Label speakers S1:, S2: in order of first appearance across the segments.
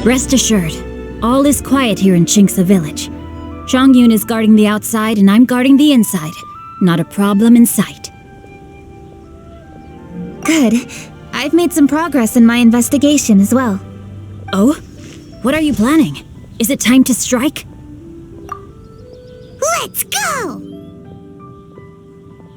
S1: Rest assured, all is quiet here in Chinksa village. Zhongyun is guarding the outside and I'm guarding the inside. Not a problem in sight.
S2: Good. I've made some progress in my investigation as well.
S1: Oh? What are you planning? Is it time to strike?
S3: Let's go!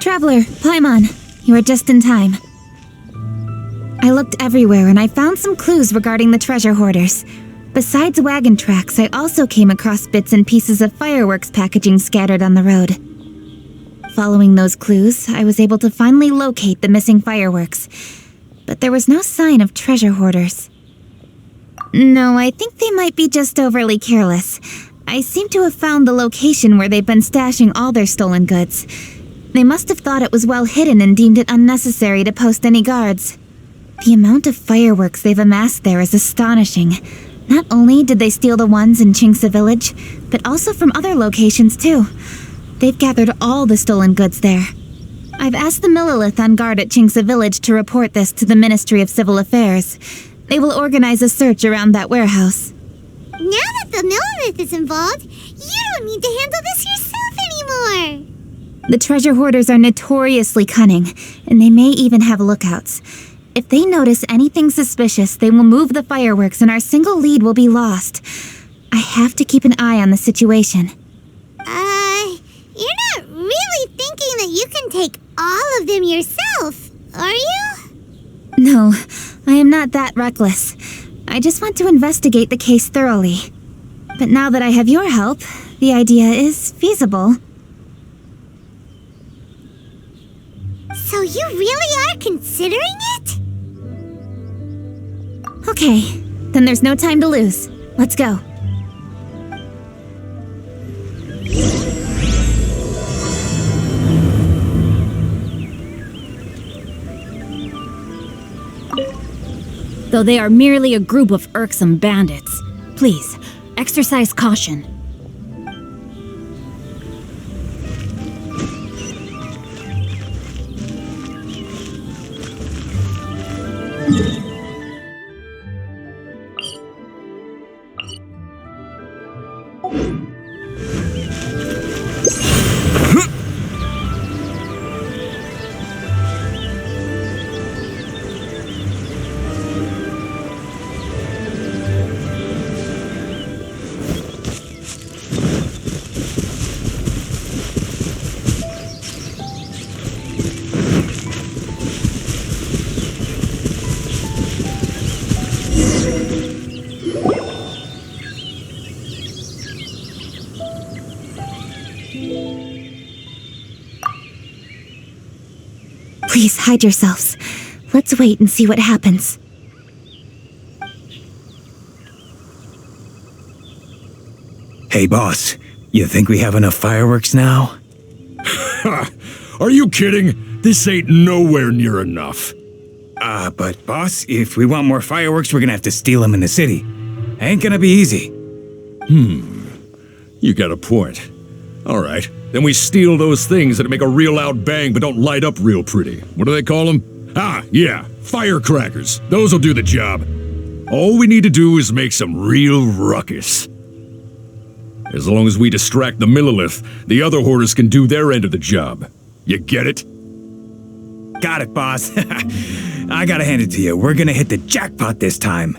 S2: Traveler, Paimon, you are just in time. I looked everywhere and I found some clues regarding the treasure hoarders. Besides wagon tracks, I also came across bits and pieces of fireworks packaging scattered on the road. Following those clues, I was able to finally locate the missing fireworks. But there was no sign of treasure hoarders. No, I think they might be just overly careless. I seem to have found the location where they've been stashing all their stolen goods. They must have thought it was well hidden and deemed it unnecessary to post any guards. The amount of fireworks they've amassed there is astonishing. Not only did they steal the ones in Chinksa village, but also from other locations too. They've gathered all the stolen goods there. I've asked the Millilith on guard at Chinksa village to report this to the Ministry of Civil Affairs. They will organize a search around that warehouse.
S3: Now that the Millilith is involved, you don't need to handle this yourself anymore!
S2: The treasure hoarders are notoriously cunning, and they may even have lookouts. If they notice anything suspicious, they will move the fireworks and our single lead will be lost. I have to keep an eye on the situation.
S3: You're not really thinking that you can take all of them yourself, are you?
S2: No, I am not that reckless. I just want to investigate the case thoroughly. But now that I have your help, the idea is feasible.
S3: So you really are considering it?
S2: Okay, then there's no time to lose. Let's go.
S1: Though they are merely a group of irksome bandits, please, exercise caution.
S2: Please hide yourselves. Let's wait and see what happens.
S4: Hey, boss. You think we have enough fireworks now?
S5: Ha! Are you kidding? This ain't nowhere near enough.
S4: But boss, if we want more fireworks, we're gonna have to steal them in the city. Ain't gonna be easy.
S5: You got a point. All right, then we steal those things that make a real loud bang but don't light up real pretty. What do they call them? Ah, yeah, firecrackers. Those'll do the job. All we need to do is make some real ruckus. As long as we distract the Millilith, the other hoarders can do their end of the job. You get it?
S4: Got it, boss. I gotta hand it to you. We're gonna hit the jackpot this time.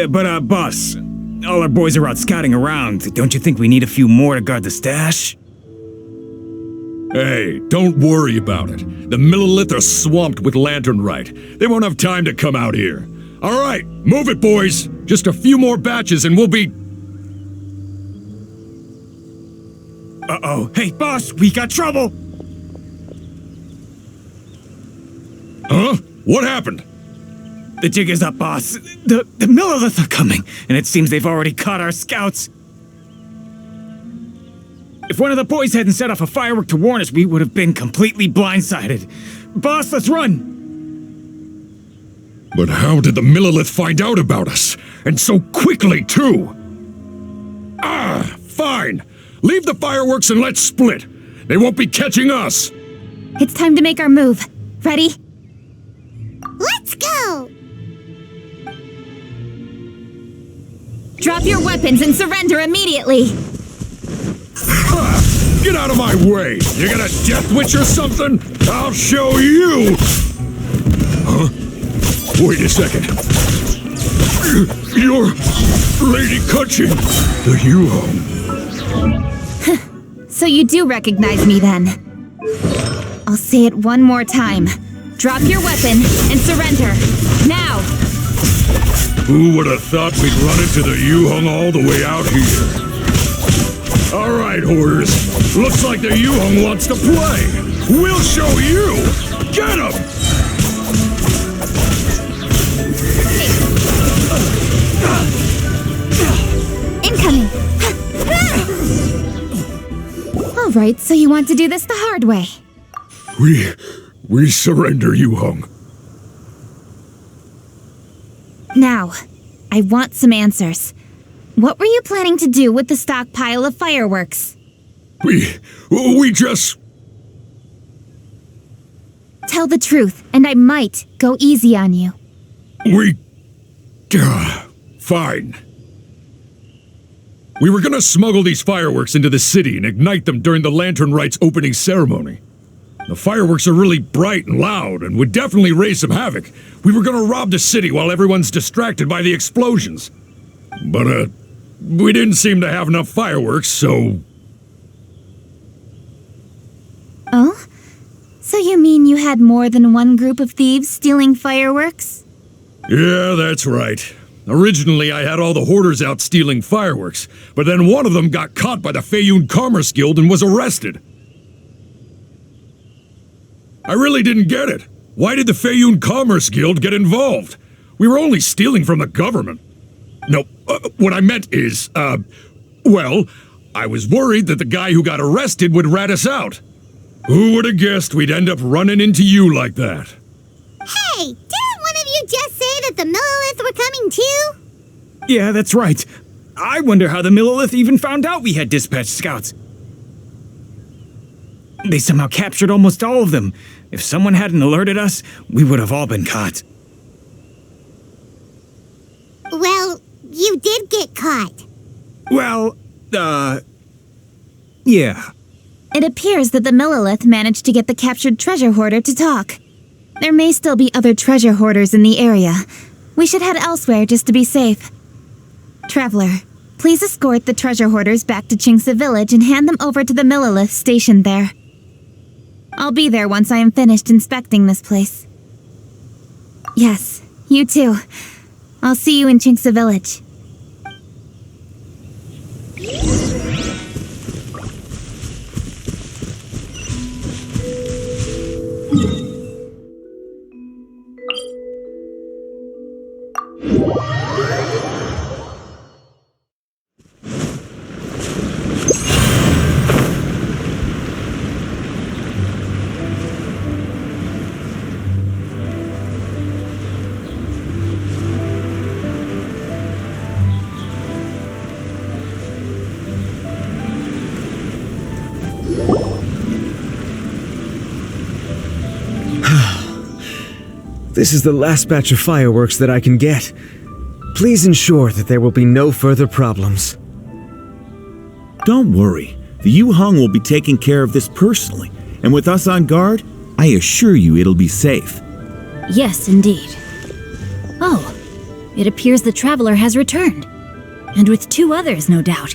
S4: But boss, all our boys are out scouting around. Don't you think we need a few more to guard the stash?
S5: Hey, don't worry about it. The Millilith are swamped with lantern Rite. They won't have time to come out here. All right, move it, boys. Just a few more batches and we'll be...
S4: Uh-oh. Hey, boss, we got trouble!
S5: Huh? What happened?
S4: The jig is up, boss. The Millilith are coming, and it seems they've already caught our scouts. If one of the boys hadn't set off a firework to warn us, we would have been completely blindsided. Boss, let's run!
S5: But how did the Millilith find out about us? And so quickly, too? Fine. Leave the fireworks and let's split. They won't be catching us.
S2: It's time to make our move. Ready?
S3: Let's go!
S2: Drop your weapons and surrender immediately!
S5: Get out of my way! You got a death witch or something? I'll show you! Huh? Wait a second. You're Lady Kutchin, the Yuhong.
S2: So you do recognize me then. I'll say it one more time. Drop your weapon and surrender. Now!
S5: Who would have thought we'd run into the Yuhong all the way out here? Alright, Hoarders. Looks like the Yuhong wants to play. We'll show you! Get him!
S2: Incoming! Alright, so you want to do this the hard way.
S5: We surrender, Yuhong.
S2: Now, I want some answers. What were you planning to do with the stockpile of fireworks?
S5: We just...
S2: Tell the truth, and I might go easy on you.
S5: Fine. We were gonna smuggle these fireworks into the city and ignite them during the Lantern Rite's opening ceremony. The fireworks are really bright and loud and would definitely raise some havoc. We were gonna rob the city while everyone's distracted by the explosions. But, we didn't seem to have enough fireworks, so...
S2: Oh? So you mean you had more than one group of thieves stealing fireworks?
S5: Yeah, that's right. Originally, I had all the hoarders out stealing fireworks, but then one of them got caught by the Feiyun Commerce Guild and was arrested. I really didn't get it. Why did the Feiyun Commerce Guild get involved? We were only stealing from the government. No, what I meant is, well, I was worried that the guy who got arrested would rat us out. Who would have guessed we'd end up running into you like that?
S3: Hey, didn't one of you just say that the Millilith were coming too?
S4: Yeah, that's right. I wonder how the Millilith even found out we had dispatched scouts. They somehow captured almost all of them. If someone hadn't alerted us, we would have all been caught.
S3: Well, you did get caught.
S4: Well, yeah.
S2: It appears that the Millilith managed to get the captured treasure hoarder to talk. There may still be other treasure hoarders in the area. We should head elsewhere just to be safe. Traveler, please escort the treasure hoarders back to Chingsa Village and hand them over to the Millilith stationed there. I'll be there once I am finished inspecting this place. Yes, you too. I'll see you in Chingsa Village.
S6: This is the last batch of fireworks that I can get. Please ensure that there will be no further problems.
S7: Don't worry. The Yuhong will be taking care of this personally, and with us on guard, I assure you it'll be safe.
S1: Yes, indeed. Oh, it appears the traveler has returned. And with 2 others, no doubt.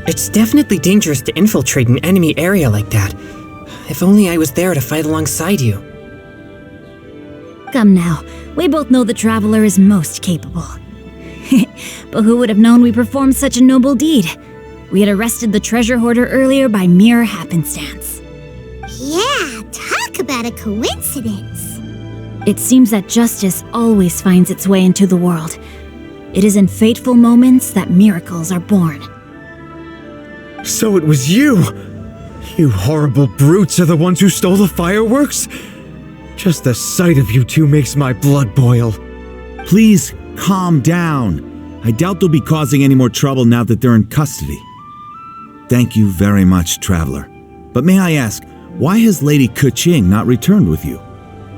S8: It's definitely dangerous to infiltrate an enemy area like that. If only I was there to fight alongside you.
S1: Come now, we both know the traveler is most capable. But who would have known we performed such a noble deed? We had arrested the treasure hoarder earlier by mere happenstance.
S3: Yeah, talk about a coincidence.
S1: It seems that justice always finds its way into the world. It is in fateful moments that miracles are born.
S6: So it was you! You horrible brutes are the ones who stole the fireworks? Just the sight of you two makes my blood boil.
S7: Please calm down. I doubt they'll be causing any more trouble now that they're in custody. Thank you very much, Traveler. But may I ask, why has Lady Keqing not returned with you?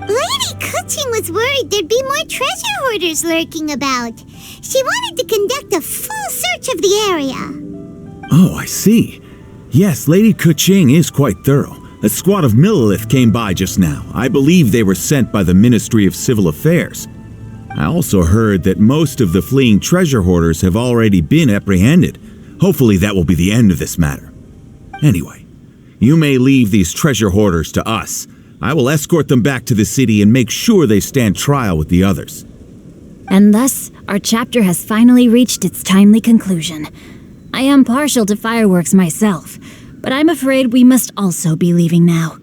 S3: Lady Keqing was worried there'd be more treasure hoarders lurking about. She wanted to conduct a full search of the area.
S7: Oh, I see. Yes, Lady Keqing is quite thorough. A squad of Millilith came by just now. I believe they were sent by the Ministry of Civil Affairs. I also heard that most of the fleeing treasure hoarders have already been apprehended. Hopefully that will be the end of this matter. Anyway, you may leave these treasure hoarders to us. I will escort them back to the city and make sure they stand trial with the others.
S1: And thus, our chapter has finally reached its timely conclusion. I am partial to fireworks myself, but I'm afraid we must also be leaving now.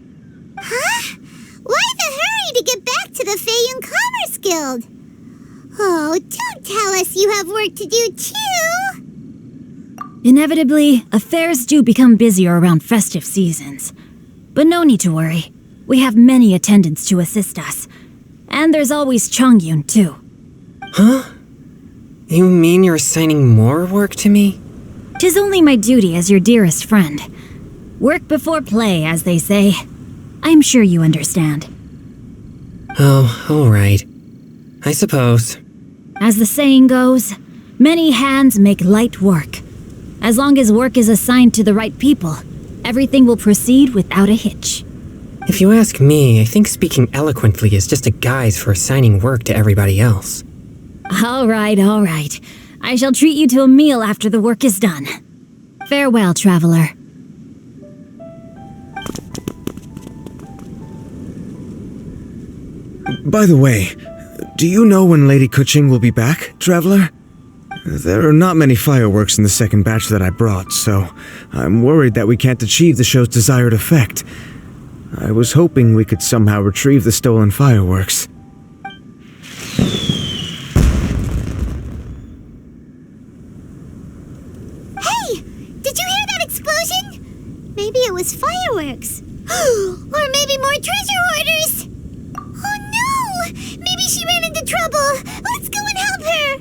S3: Huh? Why the hurry to get back to the Feiyun Commerce Guild? Oh, don't tell us you have work to do too!
S1: Inevitably, affairs do become busier around festive seasons. But no need to worry. We have many attendants to assist us. And there's always Chongyun, too.
S8: Huh? You mean you're assigning more work to me?
S1: 'Tis only my duty as your dearest friend. Work before play, as they say. I'm sure you understand.
S8: Oh, all right. I suppose.
S1: As the saying goes, many hands make light work. As long as work is assigned to the right people, everything will proceed without a hitch.
S8: If you ask me, I think speaking eloquently is just a guise for assigning work to everybody else.
S1: All right, all right. I shall treat you to a meal after the work is done. Farewell, traveler.
S6: By the way, do you know when Lady Keqing will be back, Traveler? There are not many fireworks in the second batch that I brought, so I'm worried that we can't achieve the show's desired effect. I was hoping we could somehow retrieve the stolen fireworks.
S3: Hey! Did you hear that explosion? Maybe it was fireworks. Or maybe more treasure hoarders! Oh no! Maybe she ran into trouble! Let's go and help her!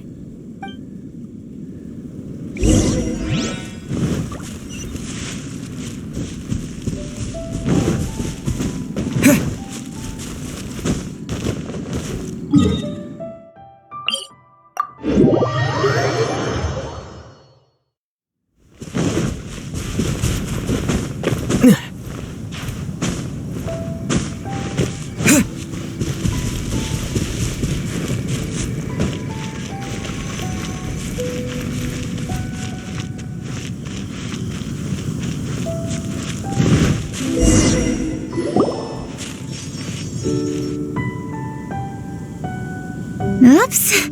S2: Oops.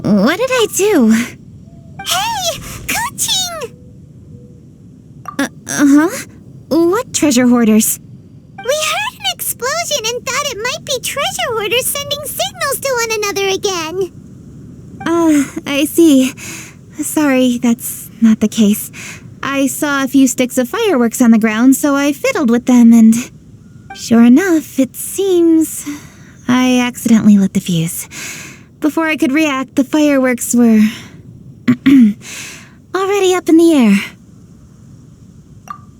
S2: What did I do?
S3: Hey! Keqing!
S2: Uh-huh. What treasure hoarders?
S3: We heard an explosion and thought it might be treasure hoarders sending signals to one another again.
S2: I see. Sorry, that's not the case. I saw a few sticks of fireworks on the ground, so I fiddled with them and... Sure enough, it seems... I accidentally lit the fuse. Before I could react, the fireworks were... already up in the air.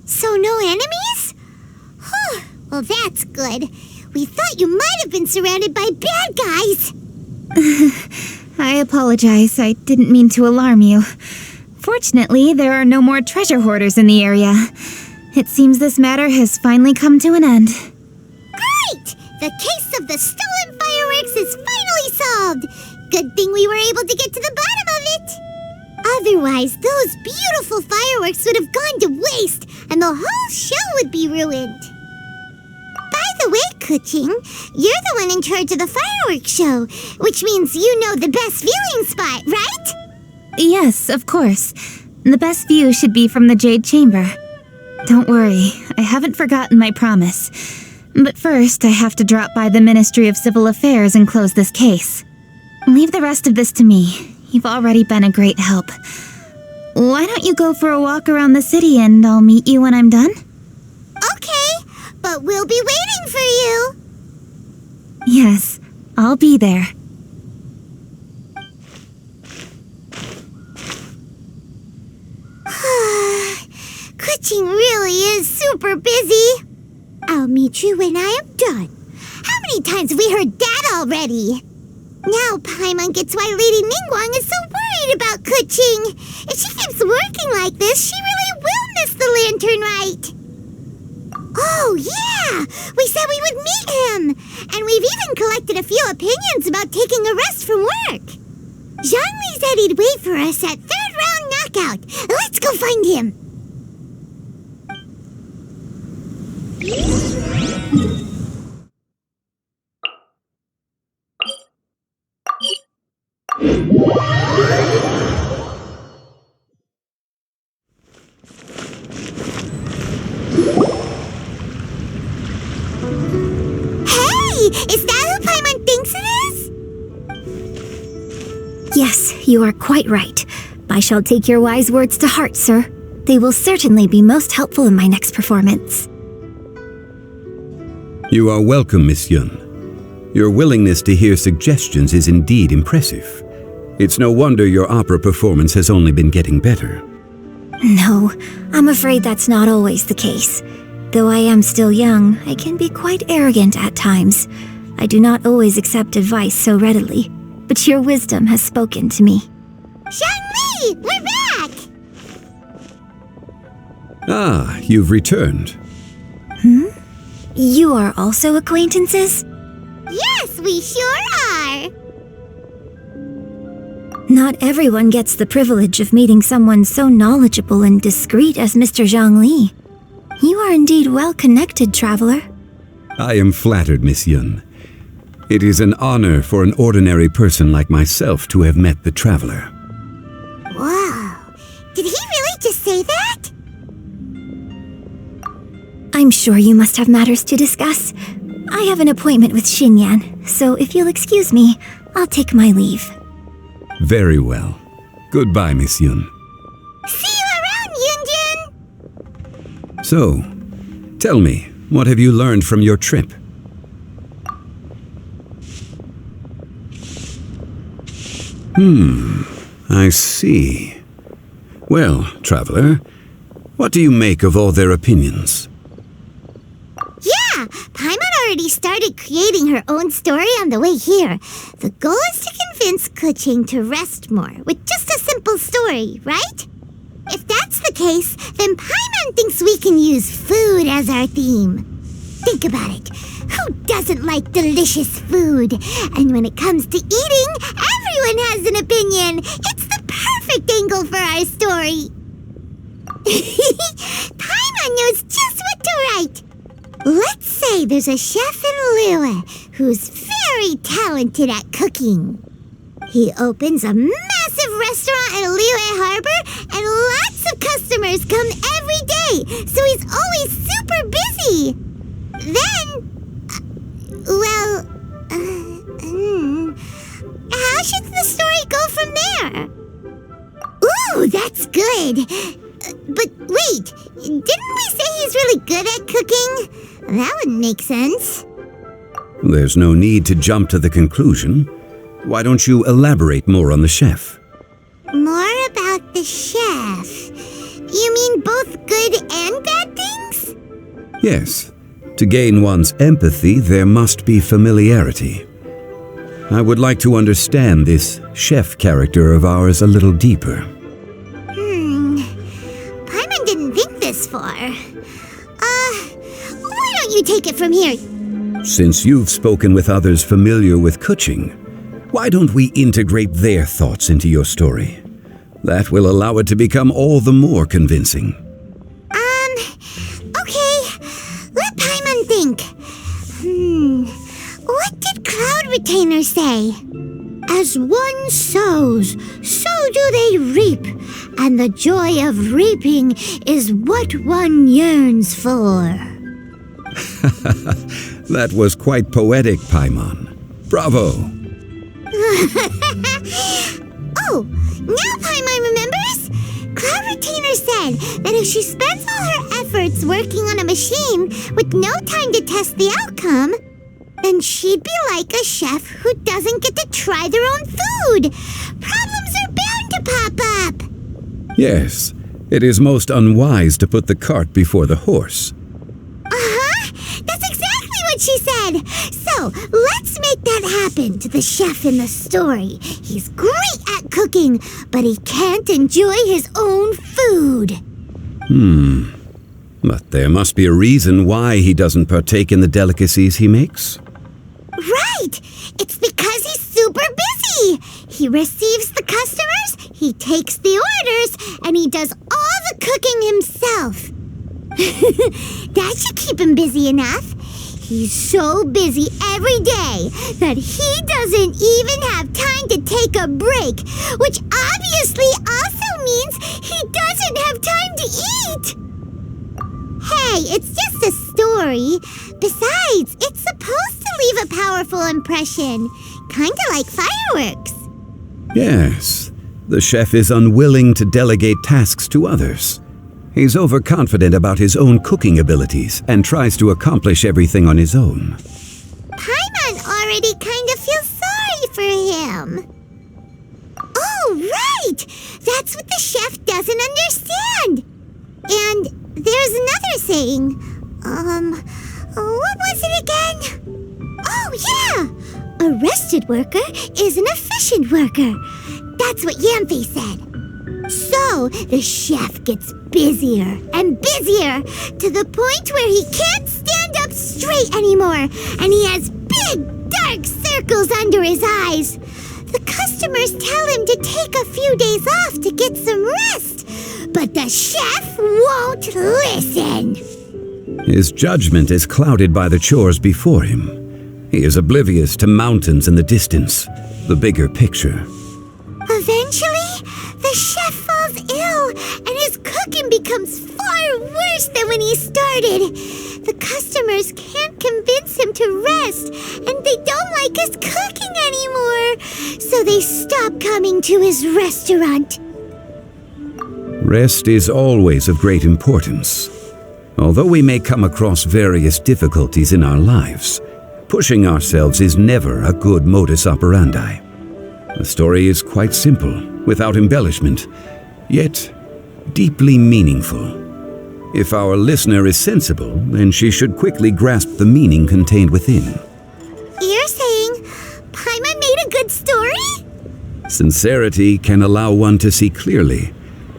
S3: So no enemies? Whew, well that's good. We thought you might have been surrounded by bad guys.
S2: I apologize. I didn't mean to alarm you. Fortunately, there are no more treasure hoarders in the area. It seems this matter has finally come to an end.
S3: Great! The case of the stolen fireworks is finally solved. Good thing we were able to get to the bottom of it. Otherwise, those beautiful fireworks would have gone to waste, and the whole show would be ruined. By the way, Keqing, you're the one in charge of the fireworks show, which means you know the best viewing spot, right?
S2: Yes, of course. The best view should be from the Jade Chamber. Don't worry, I haven't forgotten my promise. But first, I have to drop by the Ministry of Civil Affairs and close this case. Leave the rest of this to me. You've already been a great help. Why don't you go for a walk around the city and I'll meet you when I'm done?
S3: Okay, but we'll be waiting for you.
S2: Yes, I'll be there.
S3: Kuching really is super busy. I'll meet you when I am done. How many times have we heard that already? Now Paimon gets why Lady Ningguang is so worried about Kuching. If she keeps working like this, she really will miss the Lantern Rite. Oh, yeah! We said we would meet him! And we've even collected a few opinions about taking a rest from work. Zhongli said he'd wait for us at 3rd round knockout. Let's go find him! Is that who Paimon thinks it is?
S1: Yes, you are quite right. I shall take your wise words to heart, sir. They will certainly be most helpful in my next performance.
S9: You are welcome, Miss Yun. Your willingness to hear suggestions is indeed impressive. It's no wonder your opera performance has only been getting better.
S1: No, I'm afraid that's not always the case. Though I am still young, I can be quite arrogant at times. I do not always accept advice so readily, but your wisdom has spoken to me.
S3: Zhongli, we're back!
S9: Ah, you've returned.
S1: You are also acquaintances?
S3: Yes, we sure are!
S1: Not everyone gets the privilege of meeting someone so knowledgeable and discreet as Mr. Zhongli. You are indeed well connected, traveler.
S9: I am flattered, Miss Yun. It is an honor for an ordinary person like myself to have met the traveler.
S3: Wow, did he really just say that?
S1: I'm sure you must have matters to discuss. I have an appointment with Xinyan, so if you'll excuse me, I'll take my leave.
S9: Very well. Goodbye, Miss Yun.
S3: See you around, Yunjin!
S9: So, tell me, what have you learned from your trip? I see. Well, traveler, what do you make of all their opinions?
S3: Yeah, Paimon already started creating her own story on the way here. The goal is to convince Kuching to rest more with just a simple story, right? If that's the case, then Paimon thinks we can use food as our theme. Think about it. Who doesn't like delicious food? And when it comes to eating, everyone has an opinion. It's the perfect angle for our story. Paimon knows just what to write. Let's say there's a chef in Liyue who's very talented at cooking. He opens a massive restaurant in Liyue Harbor and lots of customers come every day, so he's always super busy. Then, how should the story go from there? Ooh, that's good. But wait, didn't we say he's really good at cooking? That wouldn't make sense.
S9: There's no need to jump to the conclusion. Why don't you elaborate more on the chef?
S3: More about the chef. You mean both good and bad things?
S9: Yes. To gain one's empathy, there must be familiarity. I would like to understand this chef character of ours a little deeper.
S3: Paimon didn't think this far. Why don't you take it from here?
S9: Since you've spoken with others familiar with Kuching, why don't we integrate their thoughts into your story? That will allow it to become all the more convincing.
S3: Okay. Let Paimon think. What did Cloud Retainer say? As one sows, so do they reap. and the joy of reaping is what one yearns for.
S9: That was quite poetic, Paimon. Bravo!
S3: Oh, now Paimon remembers? Cloud Retainer said that if she spends all her efforts working on a machine with no time to test the outcome, then she'd be like a chef who doesn't get to try their own food. Problems are bound to pop up.
S9: Yes, it is most unwise to put the cart before the horse.
S3: Uh-huh. That's exactly what she said. So, let's make that happen to the chef in the story. He's great at cooking, but he can't enjoy his own food.
S9: But there must be a reason why he doesn't partake in the delicacies he makes.
S3: Right! It's because he's super busy. He receives the customers, he takes the orders, and he does all the cooking himself. That should keep him busy enough. He's so busy every day that he doesn't even have time to take a break, which obviously also means he doesn't have time to eat. Hey, it's just a story. Besides, it's supposed to leave a powerful impression, kinda like fireworks.
S9: Yes, the chef is unwilling to delegate tasks to others. He's overconfident about his own cooking abilities and tries to accomplish everything on his own.
S3: Paimon already kind of feels sorry for him. Oh, right! That's what the chef doesn't understand. And there's another saying. What was it again? Oh, yeah! A rested worker is an efficient worker. That's what Yamfe said. So, the chef gets busier and busier to the point where he can't stand up straight anymore, and he has big, dark circles under his eyes. The customers tell him to take a few days off to get some rest, but the chef won't listen.
S9: His judgment is clouded by the chores before him. He is oblivious to mountains in the distance, the bigger picture.
S3: Eventually, the chef falls ill, and his cooking becomes far worse than when he started. The customers can't convince him to rest, and they don't like his cooking anymore, so they stop coming to his restaurant.
S9: Rest is always of great importance. Although we may come across various difficulties in our lives, pushing ourselves is never a good modus operandi. The story is quite simple, without embellishment, yet deeply meaningful. If our listener is sensible, then she should quickly grasp the meaning contained within.
S3: You're saying Paimon made a good story?
S9: Sincerity can allow one to see clearly,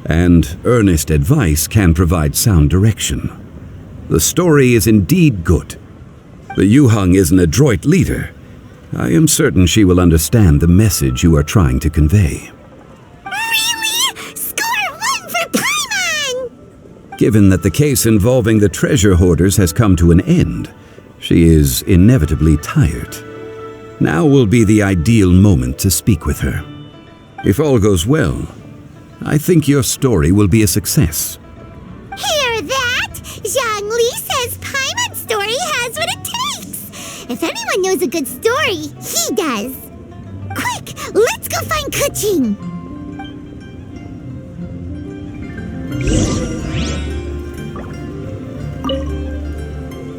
S9: and earnest advice can provide sound direction. The story is indeed good. The Yuhang is an adroit leader. I am certain she will understand the message you are trying to convey.
S3: Really? Score 1 for Paimon!
S9: Given that the case involving the treasure hoarders has come to an end, she is inevitably tired. Now will be the ideal moment to speak with her. If all goes well, I think your story will be a success.
S3: Hear that? Zhongli says Paimon's story has what it takes. If anyone knows a good story, he does. Quick, let's go find Kuching.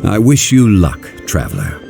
S9: I wish you luck, traveler.